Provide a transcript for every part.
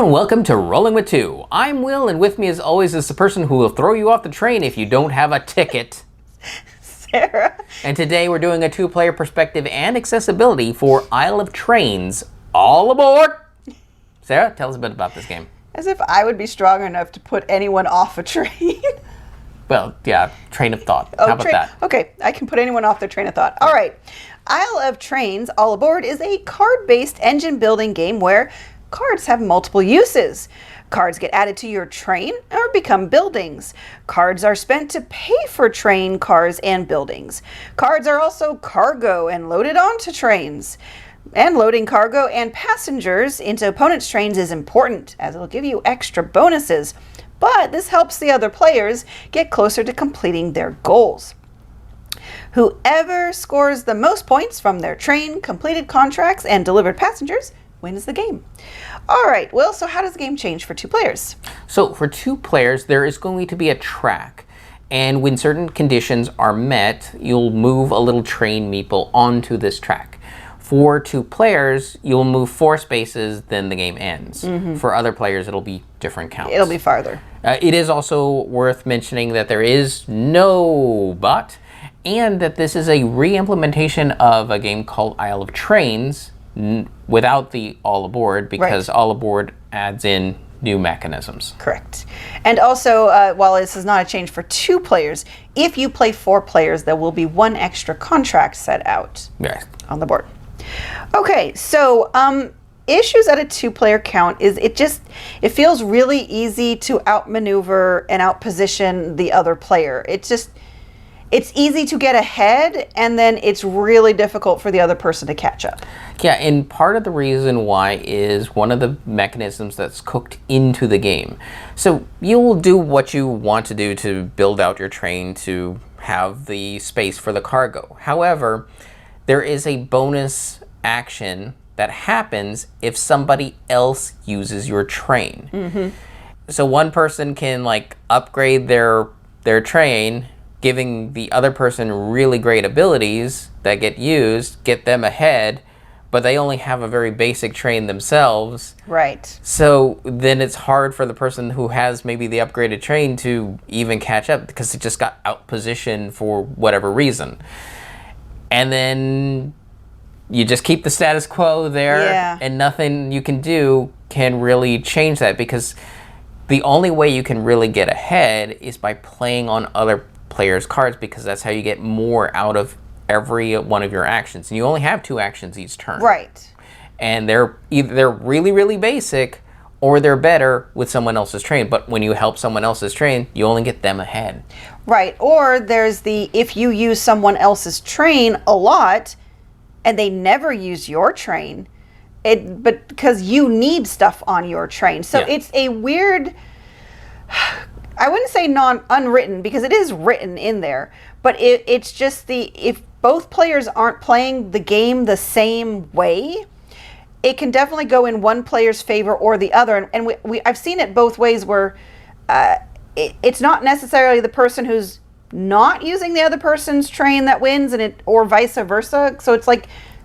Hello and welcome to Rolling with Two. I'm Will, and with me as always is the person who will throw you off the train if you don't have a ticket. Sarah. And today we're doing a two-player perspective and accessibility for Isle of Trains. All aboard! Sarah, tell us a bit about this game. As if I would be strong enough to put anyone off a train. Well, yeah, train of thought. How about that? Okay, I can put anyone off their train of thought. All right. Isle of Trains, All Aboard, is a card-based engine building game where cards have multiple uses. Cards get added to your train or become buildings. Cards are spent to pay for train, cars, and buildings. Cards are also cargo and loaded onto trains. And loading cargo and passengers into opponents' trains is important, as it'll give you extra bonuses. But this helps the other players get closer to completing their goals. Whoever scores the most points from their train, completed contracts, and delivered passengers wins the game. All right, Will, so how does the game change for two players? So for two players, there is going to be a track. And when certain conditions are met, you'll move a little train meeple onto this track. For two players, you'll move 4 spaces, then the game ends. For other players, it'll be different counts. It'll be farther. It is also worth mentioning that there is no but, and that this is a re-implementation of a game called Isle of Trains without the All Aboard, because All Aboard adds in new mechanisms. Correct. And also, while this is not a change for two players, if you play 4 players, there will be 1 extra contract set out on the board. Okay, so issues at a 2-player count is it feels really easy to outmaneuver and outposition the other player. It's easy to get ahead, and then it's really difficult for the other person to catch up. Yeah, and part of the reason why is one of the mechanisms that's cooked into the game. So you'll do what you want to do to build out your train to have the space for the cargo. However, there is a bonus action that happens if somebody else uses your train. So one person can upgrade their train, giving the other person really great abilities that get used, get them ahead, but they only have a very basic train themselves. Right. So then it's hard for the person who has maybe the upgraded train to even catch up because it just got outpositioned for whatever reason. And then you just keep the status quo there, and nothing you can do can really change that, because the only way you can really get ahead is by playing on other players' cards, because that's how you get more out of every one of your actions. And you only have 2 actions each turn. Right. And they're really, really basic, or they're better with someone else's train. But when you help someone else's train, you only get them ahead. Right. Or there's if you use someone else's train a lot and they never use your train, but because you need stuff on your train. So it's a weird, I wouldn't say unwritten, because it is written in there, but it's just if both players aren't playing the game the same way, it can definitely go in one player's favor or the other. And I've seen it both ways, where it's not necessarily the person who's not using the other person's train that wins, or vice versa. So it's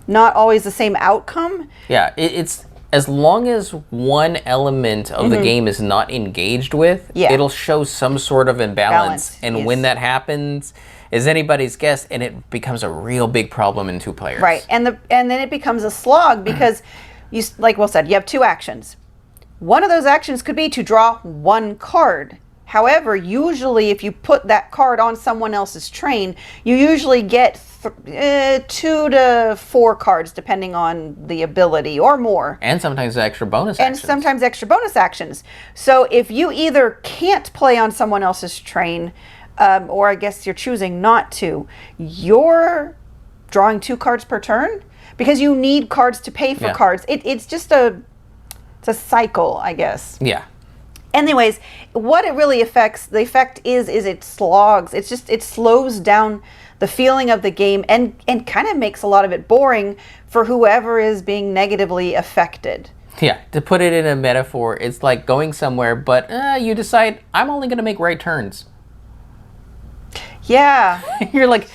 not always the same outcome. Yeah, it's as long as one element of the game is not engaged with, it'll show some sort of imbalance. And when that happens is anybody's guess, and it becomes a real big problem in 2 players. Right, and then it becomes a slog, because you, like Will said, you have 2 actions. One of those actions could be to draw 1 card. However, usually if you put that card on someone else's train, you usually get 2 to 4 cards, depending on the ability, or more. And sometimes extra bonus actions. And sometimes extra bonus actions. So if you either can't play on someone else's train, or I guess you're choosing not to, you're drawing 2 cards per turn, because you need cards to pay for cards. It's just it's a cycle, I guess. Yeah. Anyways, what it really affects, the effect is it slogs. It slows down the feeling of the game, and kind of makes a lot of it boring for whoever is being negatively affected. Yeah, to put it in a metaphor, it's like going somewhere, but you decide, I'm only going to make right turns. Yeah. You're like,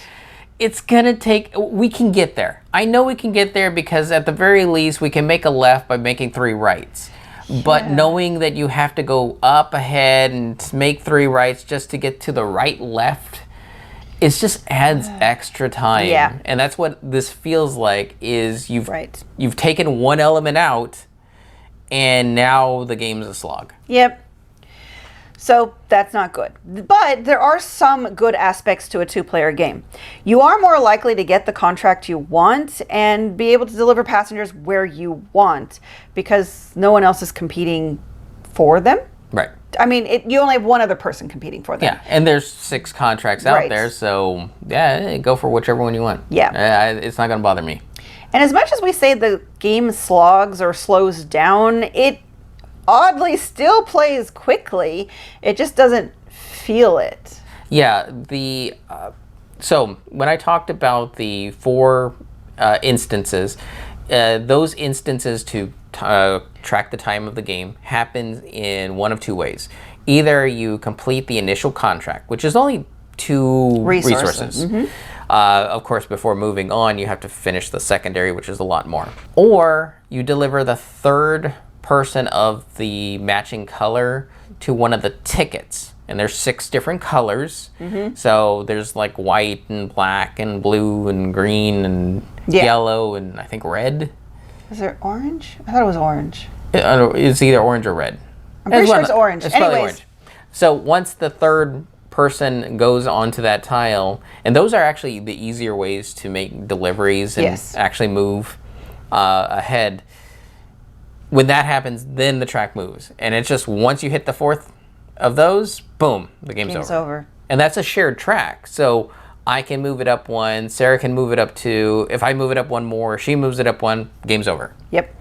it's going to take, we can get there. I know we can get there, because at the very least, we can make a left by making 3 rights. But knowing that you have to go up ahead and make 3 rights just to get to the right left, it just adds extra time. Yeah. And that's what this feels like, is Right. you've taken one element out, and now the game's a slog. Yep. So that's not good. But there are some good aspects to a 2-player game. You are more likely to get the contract you want and be able to deliver passengers where you want because no one else is competing for them. Right. I mean, you only have one other person competing for them. Yeah, and there's 6 contracts out Right. there, so yeah, go for whichever one you want. Yeah. It's not going to bother me. And as much as we say the game slogs or slows down, it oddly still plays quickly. It just doesn't feel it. Yeah, so when I talked about the 4 instances, those instances to track the time of the game happens in one of 2 ways. Either you complete the initial contract, which is only 2 resources. Of course, before moving on, you have to finish the secondary, which is a lot more. Or you deliver the 3rd person of the matching color to one of the tickets. And there's 6 different colors. So there's like white and black and blue and green and yellow and I think red. Is there orange? I thought it was orange. It's either orange or red. I'm pretty sure it's orange. It's probably Anyways. orange. So once the 3rd person goes onto that tile, and those are actually the easier ways to make deliveries and actually move ahead. When that happens, then the track moves. And it's just once you hit the 4th of those, boom, the game's over. And that's a shared track. So I can move it up 1, Sarah can move it up 2. If I move it up 1 more, she moves it up 1, game's over. Yep.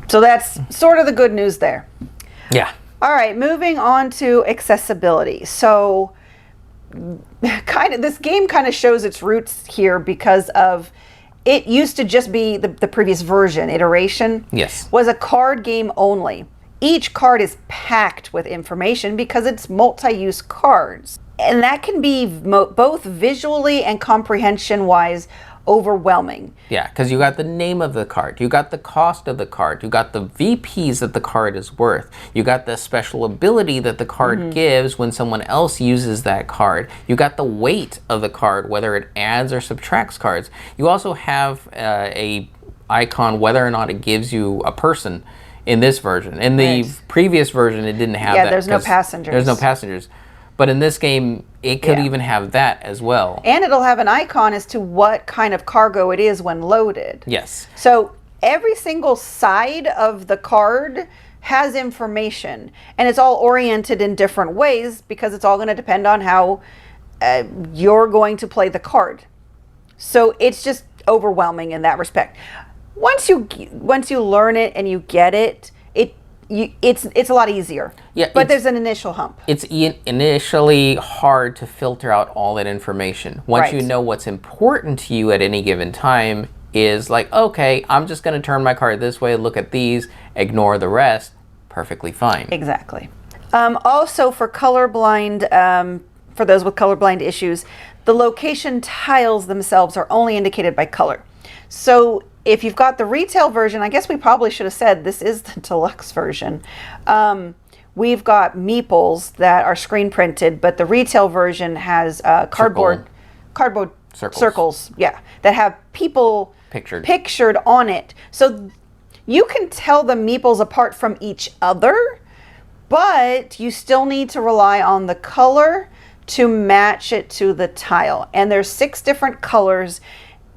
So that's sort of the good news there. Yeah. All right, moving on to accessibility. So this game kind of shows its roots here because of it used to just be the previous version, iteration. Yes. Was a card game only. Each card is packed with information because it's multi-use cards. And that can be both visually and comprehension-wise overwhelming. Yeah, because you got the name of the card, you got the cost of the card, you got the VPs that the card is worth, you got the special ability that the card gives when someone else uses that card, you got the weight of the card, whether it adds or subtracts cards. You also have a icon whether or not it gives you a person in this version. In the previous version, it didn't have that. Yeah, there's no passengers. There's no passengers. But in this game, it could even have that as well. And it'll have an icon as to what kind of cargo it is when loaded. Yes. So every single side of the card has information, and it's all oriented in different ways because it's all going to depend on how you're going to play the card. So it's just overwhelming in that respect. Once you learn it and you get it, it's a lot easier. Yeah, but there's an initial hump. It's initially hard to filter out all that information. Once you know what's important to you at any given time is like, okay, I'm just going to turn my card this way, look at these, ignore the rest, perfectly fine. Exactly. Also for colorblind, for those with colorblind issues, the location tiles themselves are only indicated by color. So if you've got the retail version, I guess we probably should have said this is the deluxe version. We've got meeples that are screen printed, but the retail version has cardboard circles, that have people pictured on it. So you can tell the meeples apart from each other, but you still need to rely on the color to match it to the tile. And there's 6 different colors.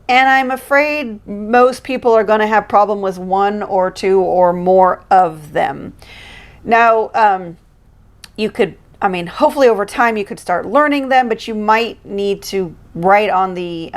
And I'm afraid most people are going to have problem with 1 or 2 or more of them. Now, you could, hopefully over time you could start learning them, but you might need to write on the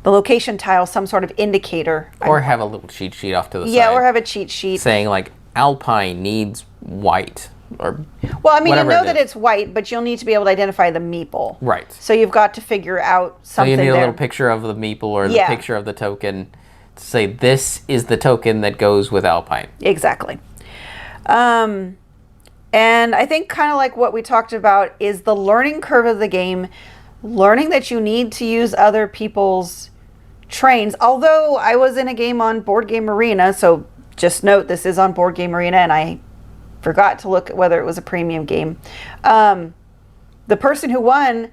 location tile some sort of indicator. Or have a little cheat sheet off to the side. Yeah, or have a cheat sheet. Saying like, Alpine needs white. Or well, you know that it's white, but you'll need to be able to identify the meeple. Right. So you've got to figure out something. So you need a little picture of the meeple or the picture of the token to say this is the token that goes with Alpine. Exactly. And I think kind of like what we talked about is the learning curve of the game, learning that you need to use other people's trains. Although I was in a game on Board Game Arena, so just note this is on Board Game Arena, and I forgot to look at whether it was a premium game. The person who won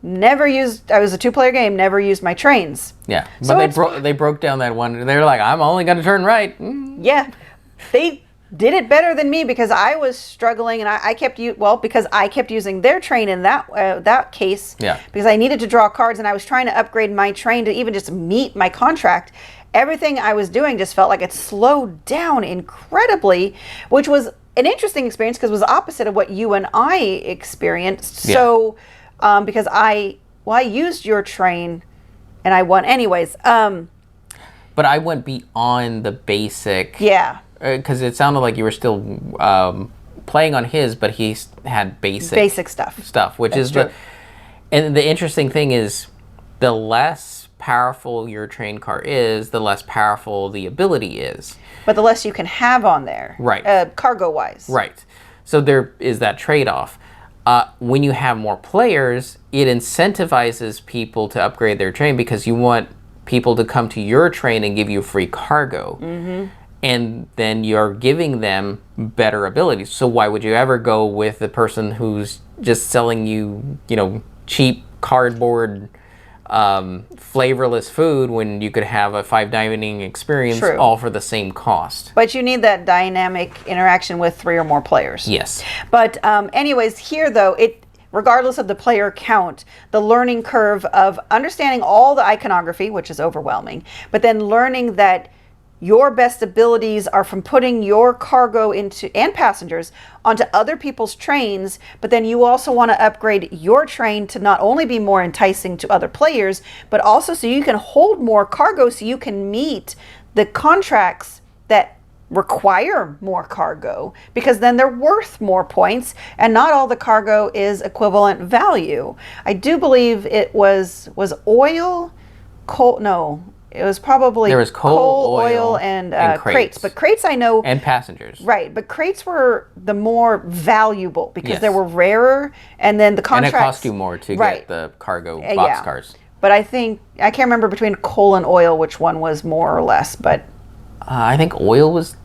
never used. I was a 2-player game. Never used my trains. Yeah, but So they broke down that one. They were like, I'm only going to turn right. Yeah, they did it better than me because I was struggling, and I kept because I kept using their train in that case. Yeah. Because I needed to draw cards, and I was trying to upgrade my train to even just meet my contract. Everything I was doing just felt like it slowed down incredibly, which was an interesting experience because it was opposite of what you and I experienced. Yeah. So, because I used your train, and I won anyways. But I went beyond the basic. Yeah. Because it sounded like you were still playing on his, but he had basic stuff. Which That's is true. and the interesting thing is, the less powerful your train car is, the less powerful the ability is. But the less you can have on there, Right. Cargo-wise. Right. So there is that trade-off. When you have more players, it incentivizes people to upgrade their train because you want people to come to your train and give you free cargo. Mm-hmm. And then you're giving them better abilities. So why would you ever go with the person who's just selling you, cheap cardboard, flavorless food when you could have a 5 dining experience True. all for the same cost? But you need that dynamic interaction with 3 or more players. Yes. But anyways, here though, regardless of the player count, the learning curve of understanding all the iconography, which is overwhelming, but then learning that your best abilities are from putting your cargo and passengers onto other people's trains, but then you also want to upgrade your train to not only be more enticing to other players, but also so you can hold more cargo so you can meet the contracts that require more cargo, because then they're worth more points and not all the cargo is equivalent value. I do believe it was oil, coal, no, it was probably There was coal, oil, and and crates. But crates I know, And passengers. right, but crates were the more valuable because Yes. they were rarer, and then the And contracts. it cost you more to Right. get the cargo Yeah. boxcars. But I can't remember between coal and oil which one was more or less, but I think oil was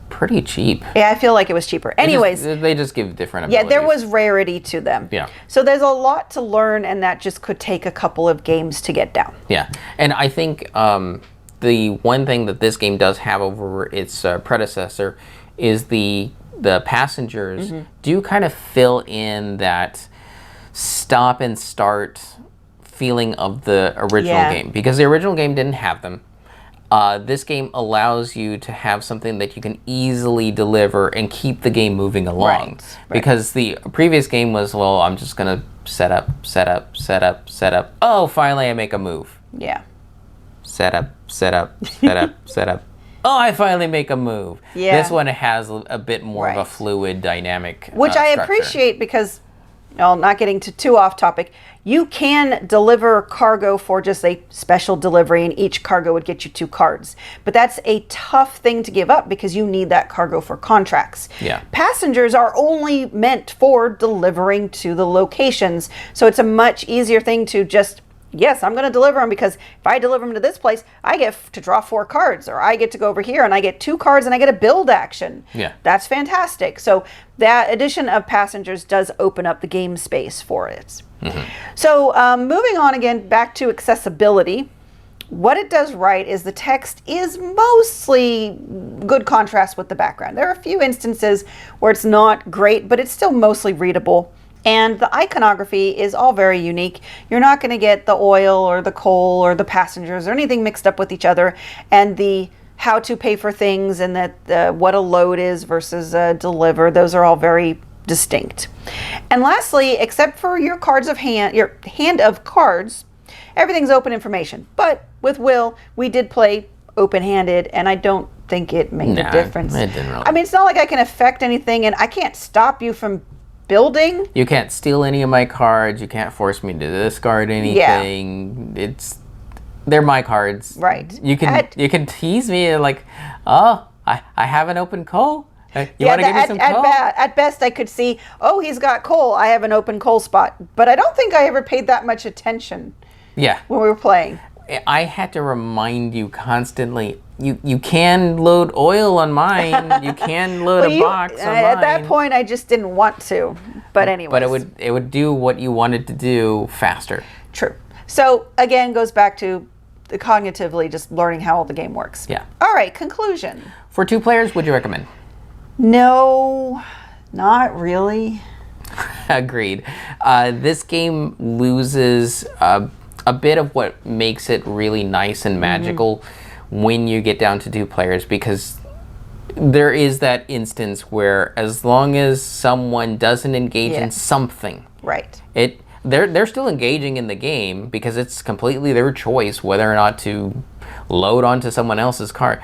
pretty cheap. yeah, I feel like it was cheaper. Anyways, They just give different yeah, abilities. there was rarity to them. Yeah. So there's a lot to learn, and that just could take a couple of games to get down. Yeah, and I think the one thing that this game does have over its predecessor is the passengers do kind of fill in that stop and start feeling of the original Yeah. game, because the original game didn't have them. This game allows you to have something that you can easily deliver and keep the game moving along. Right. Because the previous game was, well, I'm just going to set up. Oh, finally I make a move. Yeah. Set up. Oh, I finally make a move. Yeah. This one has a bit more of a Right. fluid dynamic Which I structure. appreciate because, well, not getting too off topic, you can deliver cargo for just a special delivery, and each cargo would get you 2 cards. But that's a tough thing to give up because you need that cargo for contracts. Yeah. Passengers are only meant for delivering to the locations. So it's a much easier thing to just, yes, I'm going to deliver them because if I deliver them to this place, I get to draw 4 cards, or I get to go over here and I get 2 cards and I get a build action. Yeah. That's fantastic. So that addition of passengers does open up the game space for it. So moving on again, back to accessibility. What it does right is the text is mostly good contrast with the background. There are a few instances where it's not great, but it's still mostly readable. And the iconography is all very unique. You're not going to get the oil or the coal or the passengers or anything mixed up with each other. And the how to pay for things and that what a load is versus deliver, those are all very distinct. And lastly, except for your hand of cards, everything's open information. But with Will, we did play open-handed, and I don't think it made a difference. It didn't really. I mean, it's not like I can affect anything, and I can't stop you from building. You can't steal any of my cards. You can't force me to discard anything. They're my cards. Right. You can tease me like, oh, I have an open coal. You want to give me some coal? At best, I could see, oh, he's got coal. I have an open coal spot. But I don't think I ever paid that much attention Yeah. when we were playing. I had to remind you constantly, You can load oil on mine. You can load a box on mine. At that point, I just didn't want to. But anyway. But it would do what you wanted to do faster. True. So again, goes back to the cognitively just learning how the game works. Yeah. All right. Conclusion. For 2 players, would you recommend? No, not really. Agreed. This game loses a bit of what makes it really nice and magical when you get down to 2 players, because there is that instance where as long as someone doesn't engage in something, right, they're still engaging in the game because it's completely their choice whether or not to load onto someone else's card.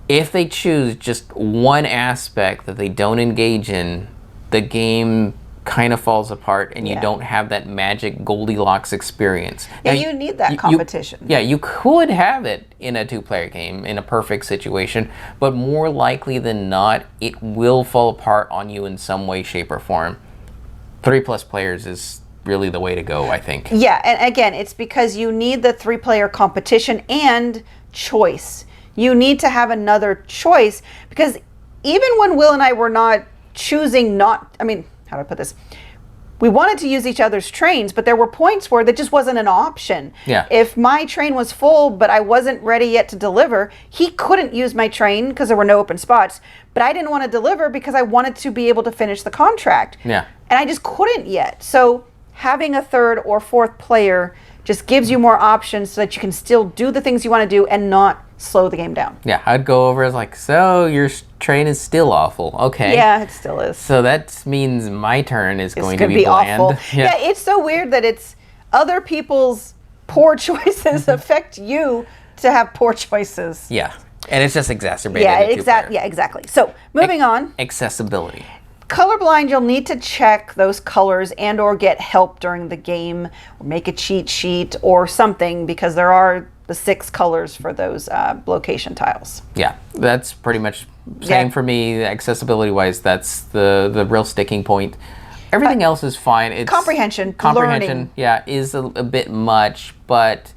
If they choose just one aspect that they don't engage in, the game kind of falls apart and you don't have that magic Goldilocks experience. Yeah, you need that competition. You could have it in a 2-player game in a perfect situation, but more likely than not, it will fall apart on you in some way, shape, or form. 3+ players is really the way to go, I think. Yeah, and again, it's because you need the 3-player competition and choice. You need to have another choice, because even when Will and I were not choosing how do I put this? We wanted to use each other's trains, but there were points where that just wasn't an option. Yeah. If my train was full, but I wasn't ready yet to deliver, he couldn't use my train because there were no open spots. But I didn't want to deliver because I wanted to be able to finish the contract. Yeah. And I just couldn't yet. So having a 3rd or 4th player just gives you more options so that you can still do the things you want to do and not slow the game down. Yeah, I'd go over as like, so your train is still awful. Okay. Yeah, it still is. So that means my turn is going to be be bland. awful. Yeah, it's so weird that it's other people's poor choices affect you to have poor choices. Yeah, and it's just exacerbated. Yeah, exactly. So moving on. Accessibility. Colorblind, you'll need to check those colors and or get help during the game, or make a cheat sheet or something, because there are the 6 colors for those location tiles. Yeah, that's pretty much same for me. Accessibility wise, that's the real sticking point. Everything else is fine. It's comprehension, learning. Yeah, is a bit much, but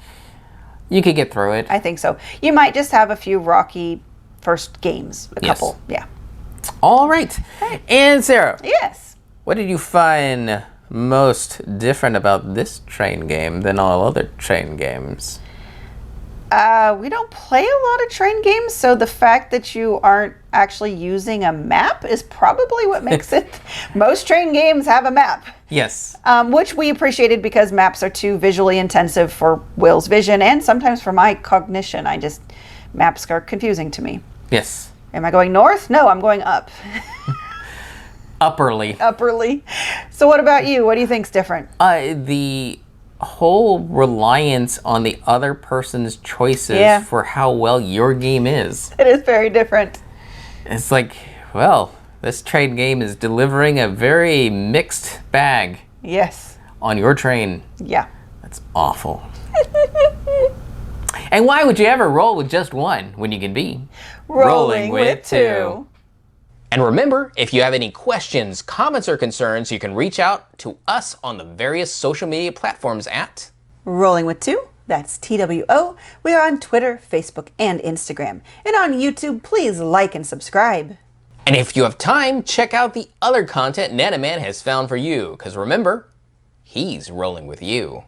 you could get through it. I think so. You might just have a few rocky first games, a couple. Yeah. All right. And Sarah. Yes. What did you find most different about this train game than all other train games? We don't play a lot of train games, so the fact that you aren't actually using a map is probably what makes it. Most train games have a map. Yes. Which we appreciated because maps are too visually intensive for Will's vision and sometimes for my cognition. Maps are confusing to me. Yes. Am I going north? No, I'm going up. Upperly. Upperly. So what about you? What do you think's different? The whole reliance on the other person's choices for how well your game is. It is very different. It's like, well, this train game is delivering a very mixed bag. Yes. On your train. Yeah. That's awful. And why would you ever roll with just one when you can be rolling with 2? And remember, if you have any questions, comments, or concerns, you can reach out to us on the various social media platforms at Rolling with 2. That's TWO. We are on Twitter, Facebook, and Instagram. And on YouTube, please like and subscribe. And if you have time, check out the other content Nanaman has found for you, because remember, he's rolling with you.